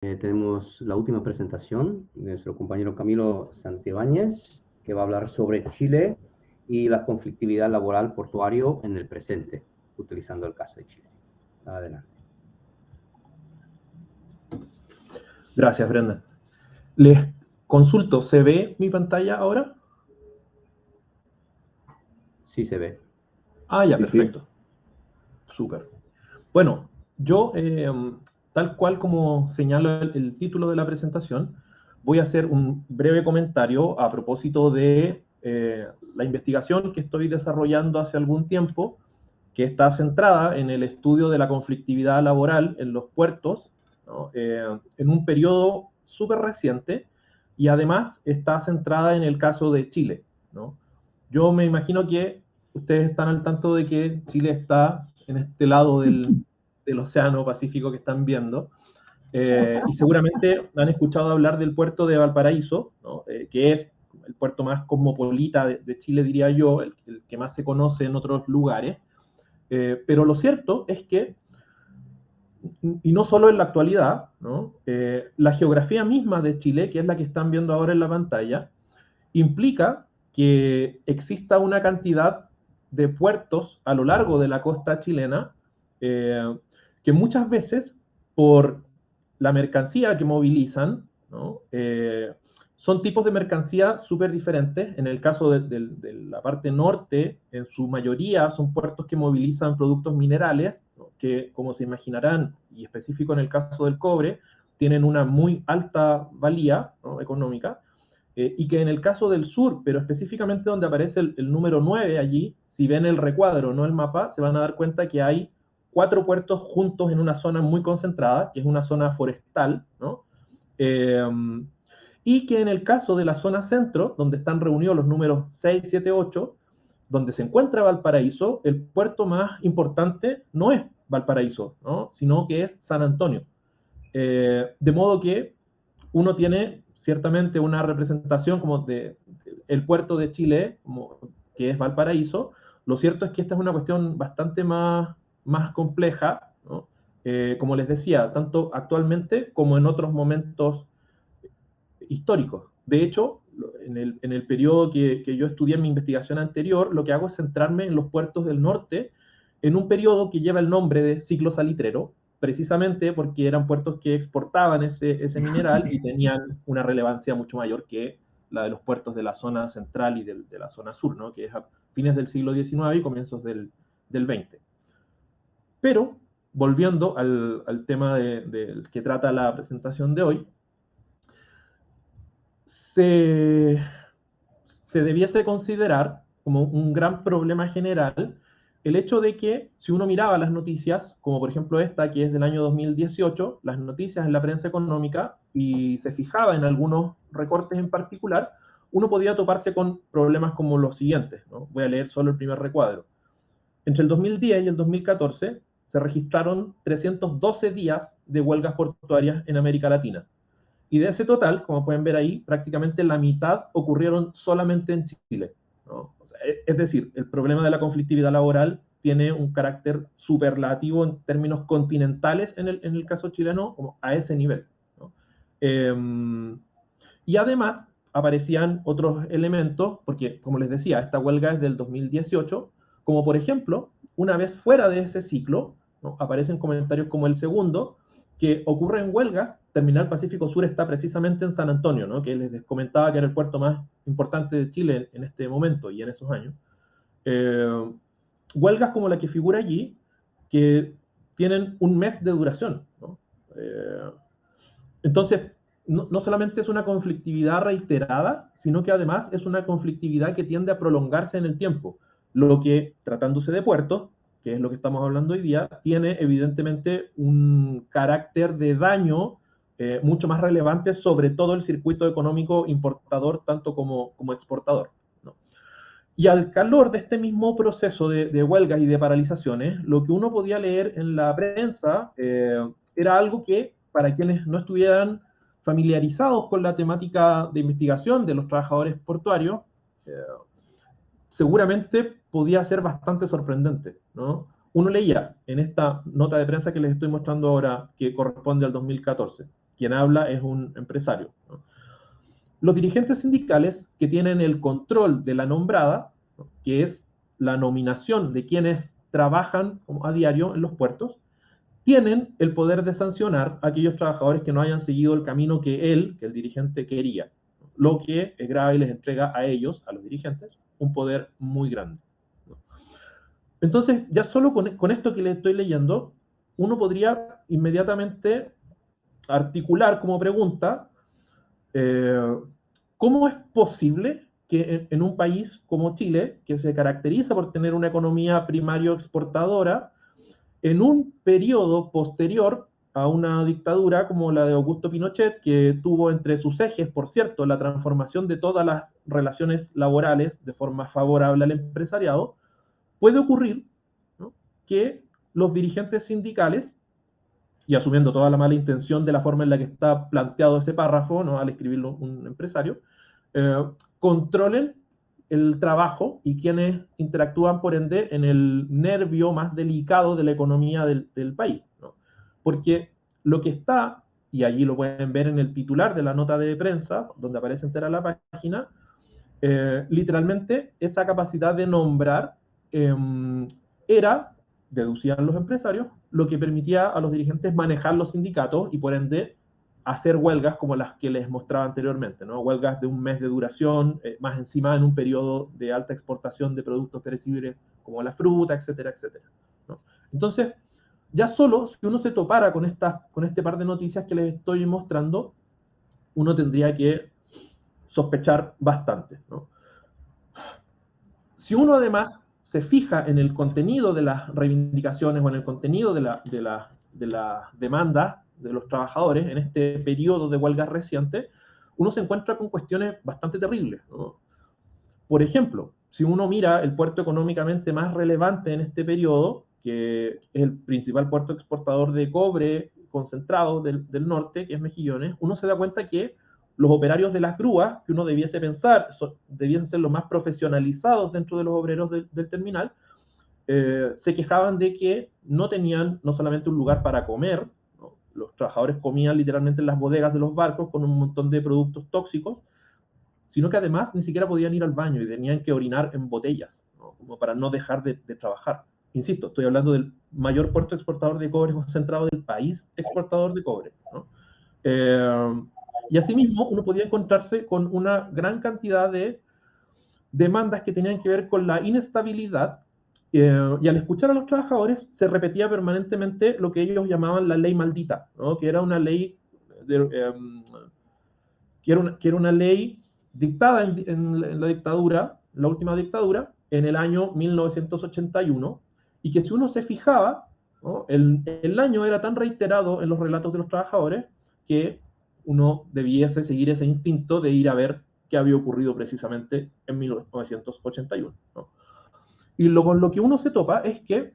Tenemos la última presentación de nuestro compañero Camilo Santibáñez, que va a hablar sobre Chile y la conflictividad laboral portuario en el presente, utilizando el caso de Chile. Adelante. Gracias, Brenda. Les consulto, ¿se ve mi pantalla ahora? Sí se ve. Ah, ya, Sí, perfecto. Súper. Bueno, yo, tal cual como señala el título de la presentación, voy a hacer un breve comentario a propósito de la investigación que estoy desarrollando hace algún tiempo, que está centrada en el estudio de la conflictividad laboral en los puertos, ¿no? En un periodo súper reciente, y además está centrada en el caso de Chile, ¿no? Yo me imagino que ustedes están al tanto de que Chile está en este lado del Océano Pacífico que están viendo, y seguramente han escuchado hablar del puerto de Valparaíso, ¿no? Que es el puerto más cosmopolita de Chile, diría yo, el que más se conoce en otros lugares. Pero lo cierto es que, y no solo en la actualidad, ¿no? La geografía misma de Chile, que es la que están viendo ahora en la pantalla, implica que exista una cantidad de puertos a lo largo de la costa chilena, que muchas veces, por la mercancía que movilizan, ¿no? Son tipos de mercancía súper diferentes. En el caso de la parte norte, en su mayoría son puertos que movilizan productos minerales, ¿no? Que, como se imaginarán, y específico en el caso del cobre, tienen una muy alta valía, ¿no? Económica, y que en el caso del sur, pero específicamente donde aparece el número 9 allí, si ven el recuadro, no el mapa, se van a dar cuenta que hay 4 puertos juntos en una zona muy concentrada, que es una zona forestal, ¿no? Eh, y que en el caso de la zona centro, donde están reunidos los números 6, 7, 8, donde se encuentra Valparaíso, el puerto más importante no es Valparaíso, ¿no? Sino que es San Antonio. De modo que uno tiene ciertamente una representación como de el puerto de Chile, como, que es Valparaíso. Lo cierto es que esta es una cuestión bastante más compleja, ¿no? Como les decía, tanto actualmente como en otros momentos históricos. De hecho, en el periodo que yo estudié en mi investigación anterior, lo que hago es centrarme en los puertos del norte, en un periodo que lleva el nombre de ciclo salitrero, precisamente porque eran puertos que exportaban ese mineral y tenían una relevancia mucho mayor que la de los puertos de la zona central y de la zona sur, ¿no? Que es a fines del siglo XIX y comienzos del XX. Pero, volviendo al tema que trata la presentación de hoy, se, se debiese considerar como un gran problema general el hecho de que si uno miraba las noticias, como por ejemplo esta que es del año 2018, las noticias en la prensa económica, y se fijaba en algunos recortes en particular, uno podía toparse con problemas como los siguientes, ¿no? Voy a leer solo el primer recuadro. Entre el 2010 y el 2014 se registraron 312 días de huelgas portuarias en América Latina. Y de ese total, como pueden ver ahí, prácticamente la mitad ocurrieron solamente en Chile, ¿no? O sea, es decir, el problema de la conflictividad laboral tiene un carácter superlativo en términos continentales en el caso chileno, como a ese nivel, ¿no? Y además aparecían otros elementos, porque como les decía, esta huelga es del 2018, como por ejemplo, una vez fuera de ese ciclo, ¿no? Aparecen comentarios como el segundo, que ocurren huelgas. Terminal Pacífico Sur está precisamente en San Antonio, ¿no? Que les comentaba que era el puerto más importante de Chile en este momento y en esos años. Eh, Huelgas como la que figura allí, que tienen un mes de duración, ¿no? Entonces, no solamente es una conflictividad reiterada, sino que además es una conflictividad que tiende a prolongarse en el tiempo, lo que, tratándose de puertos, que es lo que estamos hablando hoy día, tiene evidentemente un carácter de daño mucho más relevante sobre todo el circuito económico importador, tanto como exportador, ¿no? Y al calor de este mismo proceso de huelgas y de paralizaciones, lo que uno podía leer en la prensa era algo que, para quienes no estuvieran familiarizados con la temática de investigación de los trabajadores portuarios, eh, seguramente podía ser bastante sorprendente, ¿no? Uno leía en esta nota de prensa que les estoy mostrando ahora, que corresponde al 2014, quien habla es un empresario, ¿no? Los dirigentes sindicales que tienen el control de la nombrada, ¿no?, que es la nominación de quienes trabajan a diario en los puertos, tienen el poder de sancionar a aquellos trabajadores que no hayan seguido el camino que el dirigente quería, lo que es grave y les entrega a ellos, a los dirigentes, un poder muy grande. Entonces, ya solo con esto que le estoy leyendo, uno podría inmediatamente articular como pregunta, ¿cómo es posible que en un país como Chile, que se caracteriza por tener una economía primario exportadora, en un periodo posterior a una dictadura como la de Augusto Pinochet, que tuvo entre sus ejes, por cierto, la transformación de todas las relaciones laborales de forma favorable al empresariado, puede ocurrir, ¿no?, que los dirigentes sindicales, y asumiendo toda la mala intención de la forma en la que está planteado ese párrafo, ¿no?, al escribirlo un empresario, controlen el trabajo y quienes interactúan, por ende, en el nervio más delicado de la economía del país, ¿no? Porque lo que está, y allí lo pueden ver en el titular de la nota de prensa, donde aparece entera la página, literalmente esa capacidad de nombrar era, deducían los empresarios, lo que permitía a los dirigentes manejar los sindicatos y por ende hacer huelgas como las que les mostraba anteriormente, ¿no? Huelgas de un mes de duración, más encima en un periodo de alta exportación de productos perecibles como la fruta, etcétera, etcétera, ¿no? Entonces, ya solo si uno se topara con este par de noticias que les estoy mostrando, uno tendría que sospechar bastante, ¿no? Si uno además se fija en el contenido de las reivindicaciones o en el contenido de la demanda de los trabajadores en este periodo de huelgas reciente, uno se encuentra con cuestiones bastante terribles, ¿no? Por ejemplo, si uno mira el puerto económicamente más relevante en este periodo, que es el principal puerto exportador de cobre concentrado del norte, que es Mejillones, uno se da cuenta que los operarios de las grúas, que uno debiese pensar, debiesen ser los más profesionalizados dentro de los obreros del terminal, se quejaban de que no tenían no solamente un lugar para comer, ¿no? Los trabajadores comían literalmente en las bodegas de los barcos con un montón de productos tóxicos, sino que además ni siquiera podían ir al baño y tenían que orinar en botellas, ¿no?, como para no dejar de trabajar. Insisto, estoy hablando del mayor puerto exportador de cobre concentrado del país exportador de cobre, ¿no? Y asimismo, uno podía encontrarse con una gran cantidad de demandas que tenían que ver con la inestabilidad, y al escuchar a los trabajadores se repetía permanentemente lo que ellos llamaban la ley maldita, ¿no?, que era una ley que era una ley dictada en la dictadura, la última dictadura, en el año 1981, y que si uno se fijaba, ¿no?, el año era tan reiterado en los relatos de los trabajadores que uno debiese seguir ese instinto de ir a ver qué había ocurrido precisamente en 1981, ¿no? Y con lo que uno se topa es que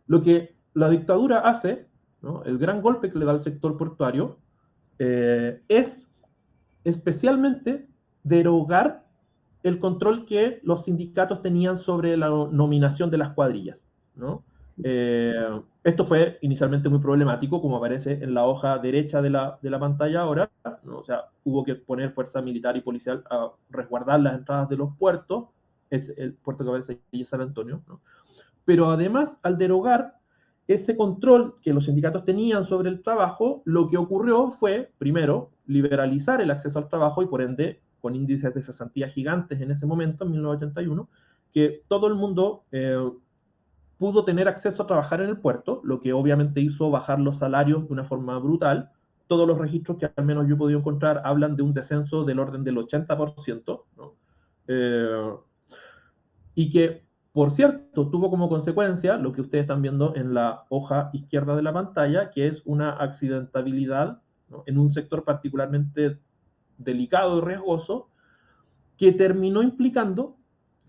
lo que la dictadura hace, ¿no?, el gran golpe que le da al sector portuario, es especialmente derogar el control que los sindicatos tenían sobre la nominación de las cuadrillas, ¿no? Sí. Esto fue inicialmente muy problemático, como aparece en la hoja derecha de la pantalla ahora, ¿no? O sea, hubo que poner fuerza militar y policial a resguardar las entradas de los puertos, es el puerto que aparece ahí es San Antonio, ¿no? Pero además, al derogar ese control que los sindicatos tenían sobre el trabajo, lo que ocurrió fue, primero, liberalizar el acceso al trabajo y por ende, con índices de cesantía gigantes en ese momento, en 1981, que todo el mundo pudo tener acceso a trabajar en el puerto, lo que obviamente hizo bajar los salarios de una forma brutal. Todos los registros que al menos yo he podido encontrar hablan de un descenso del orden del 80%, ¿no? Y que, por cierto, tuvo como consecuencia lo que ustedes están viendo en la hoja izquierda de la pantalla, que es una accidentabilidad, ¿no?, en un sector particularmente delicado y riesgoso, que terminó implicando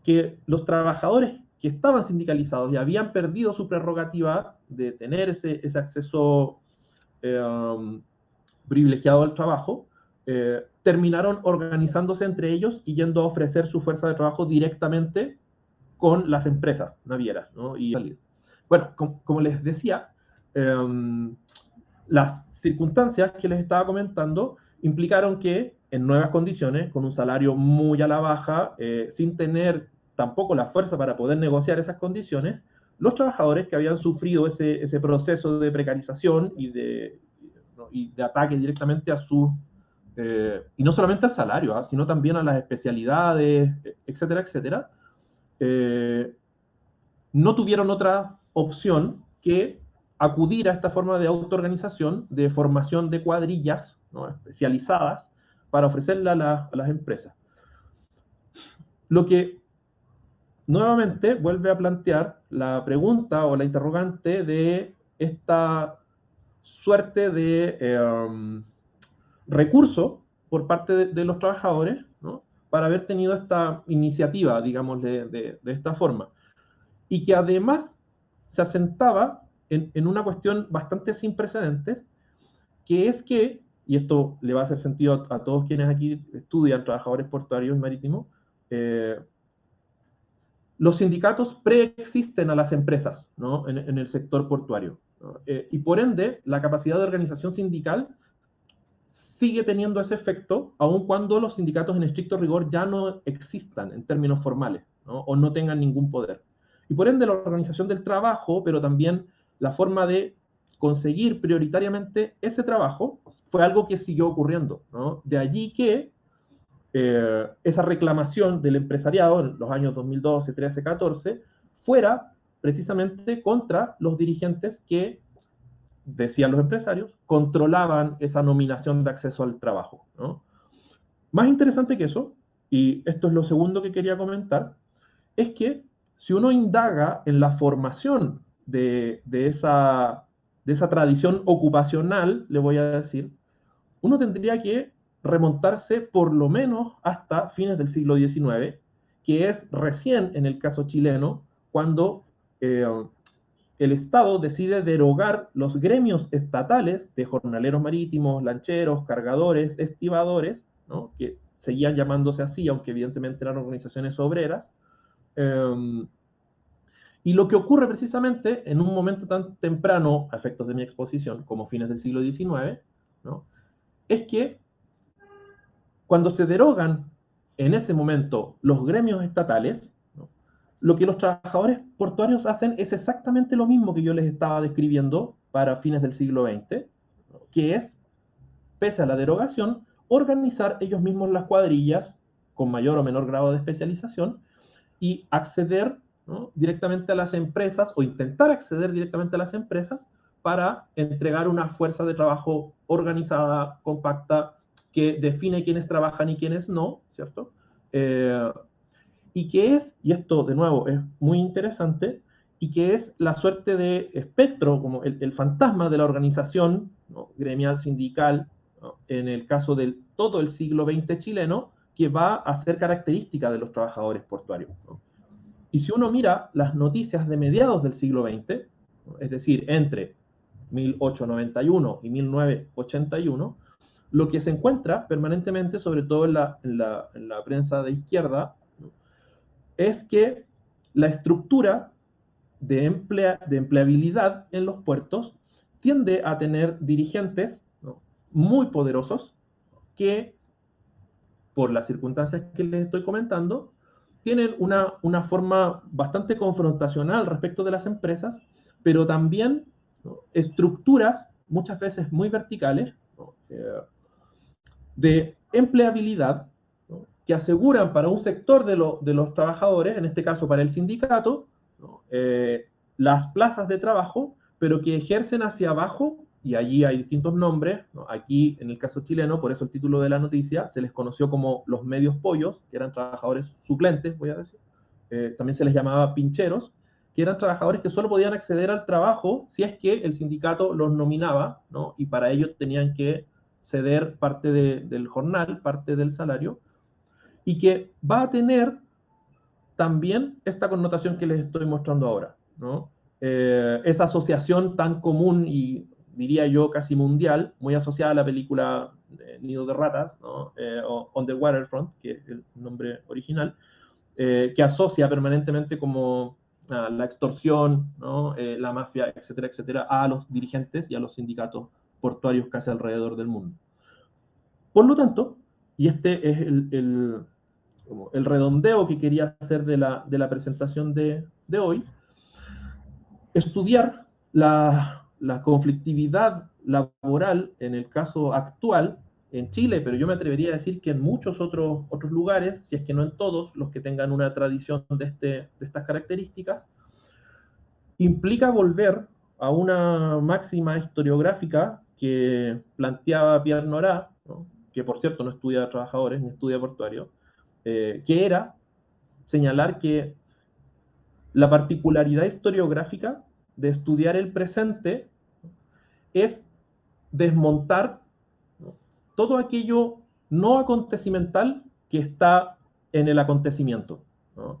que los trabajadores que estaban sindicalizados y habían perdido su prerrogativa de tener ese acceso privilegiado al trabajo, terminaron organizándose entre ellos y yendo a ofrecer su fuerza de trabajo directamente con las empresas navieras, ¿no? Y bueno, como les decía, circunstancias que les estaba comentando implicaron que en nuevas condiciones, con un salario muy a la baja, sin tener tampoco la fuerza para poder negociar esas condiciones, los trabajadores que habían sufrido ese proceso de precarización y de ataque directamente a sus, y no solamente al salario, sino también a las especialidades, etcétera, etcétera, no tuvieron otra opción que acudir a esta forma de autoorganización, de formación de cuadrillas, ¿no?, especializadas para ofrecerla a las empresas. Lo que nuevamente vuelve a plantear la pregunta o la interrogante de esta suerte de recurso por parte de los trabajadores, ¿no?, para haber tenido esta iniciativa, digamos, de esta forma. Y que además se asentaba en una cuestión bastante sin precedentes, que es que, y esto le va a hacer sentido a todos quienes aquí estudian trabajadores portuarios y marítimos, los sindicatos preexisten a las empresas, ¿no?, en el sector portuario, ¿no? Y por ende, la capacidad de organización sindical sigue teniendo ese efecto, aun cuando los sindicatos en estricto rigor ya no existan en términos formales, ¿no?, o no tengan ningún poder. Y por ende la organización del trabajo, pero también la forma de conseguir prioritariamente ese trabajo, fue algo que siguió ocurriendo, ¿no? De allí que esa reclamación del empresariado en los años 2012, 13, 14, fuera precisamente contra los dirigentes que, decían los empresarios, controlaban esa nominación de acceso al trabajo, ¿no? Más interesante que eso, y esto es lo segundo que quería comentar, es que si uno indaga en la formación de esa tradición ocupacional, le voy a decir, uno tendría que remontarse por lo menos hasta fines del siglo XIX, que es recién en el caso chileno, cuando el Estado decide derogar los gremios estatales de jornaleros marítimos, lancheros, cargadores, estibadores, ¿no?, que seguían llamándose así, aunque evidentemente eran organizaciones obreras. Y lo que ocurre precisamente en un momento tan temprano, a efectos de mi exposición, como fines del siglo XIX, ¿no?, es que cuando se derogan en ese momento los gremios estatales, ¿no?, lo que los trabajadores portuarios hacen es exactamente lo mismo que yo les estaba describiendo para fines del siglo XX, ¿no?, que es, pese a la derogación, organizar ellos mismos las cuadrillas con mayor o menor grado de especialización y acceder, ¿no?, directamente a las empresas, o intentar acceder directamente a las empresas para entregar una fuerza de trabajo organizada, compacta, que define quiénes trabajan y quiénes no, ¿cierto? Y que es, y esto de nuevo es muy interesante, y que es la suerte de espectro, como el fantasma de la organización, ¿no?, gremial, sindical, ¿no?, en el caso de todo el siglo XX chileno, que va a ser característica de los trabajadores portuarios, ¿no? Y si uno mira las noticias de mediados del siglo XX, ¿no?, es decir, entre 1891 y 1981, lo que se encuentra permanentemente, sobre todo en la prensa de izquierda, ¿no?, es que la estructura de empleabilidad en los puertos tiende a tener dirigentes, ¿no?, muy poderosos que, por las circunstancias que les estoy comentando, tienen una forma bastante confrontacional respecto de las empresas, pero también, ¿no?, estructuras muchas veces muy verticales, ¿no?, de empleabilidad, ¿no?, que aseguran para un sector de los trabajadores, en este caso para el sindicato, ¿no?, las plazas de trabajo, pero que ejercen hacia abajo, y allí hay distintos nombres, ¿no? Aquí, en el caso chileno, por eso el título de la noticia, se les conoció como los medios pollos, que eran trabajadores suplentes, voy a decir. También se les llamaba pincheros, que eran trabajadores que solo podían acceder al trabajo si es que el sindicato los nominaba, ¿no?, y para ello tenían que ceder parte del jornal, parte del salario, y que va a tener también esta connotación que les estoy mostrando ahora, ¿no? Esa asociación tan común y, diría yo, casi mundial, muy asociada a la película Nido de Ratas, ¿no?, o On the Waterfront, que es el nombre original, que asocia permanentemente como la extorsión, ¿no?, la mafia, etcétera, etcétera, a los dirigentes y a los sindicatos portuarios casi alrededor del mundo. Por lo tanto, y este es el redondeo que quería hacer de la presentación de hoy, estudiar la conflictividad laboral en el caso actual en Chile, pero yo me atrevería a decir que en muchos otros lugares, si es que no en todos, los que tengan una tradición de estas características, implica volver a una máxima historiográfica que planteaba Pierre Nora, ¿no? Que por cierto no estudia trabajadores ni estudia portuarios, que era señalar que la particularidad historiográfica de estudiar el presente es desmontar, ¿no?, todo aquello no acontecimental que está en el acontecimiento, ¿no?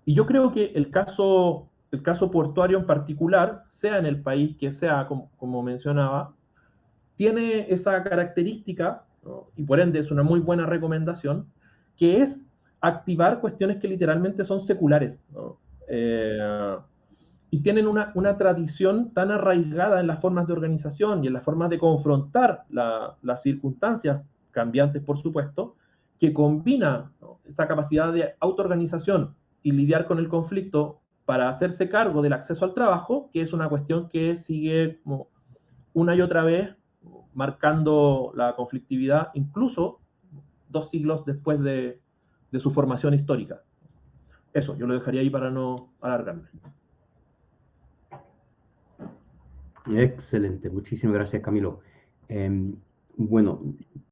Y yo creo que el caso portuario en particular, sea en el país que sea, como mencionaba, tiene esa característica, ¿no?, y por ende es una muy buena recomendación, que es activar cuestiones que literalmente son seculares, ¿no? Y tienen una tradición tan arraigada en las formas de organización y en las formas de confrontar las circunstancias cambiantes, por supuesto, que combina, ¿no?, esa capacidad de autoorganización y lidiar con el conflicto para hacerse cargo del acceso al trabajo, que es una cuestión que sigue como una y otra vez marcando la conflictividad, incluso 2 siglos después de su formación histórica. Eso, yo lo dejaría ahí para no alargarme. Excelente, muchísimas gracias, Camilo. Bueno,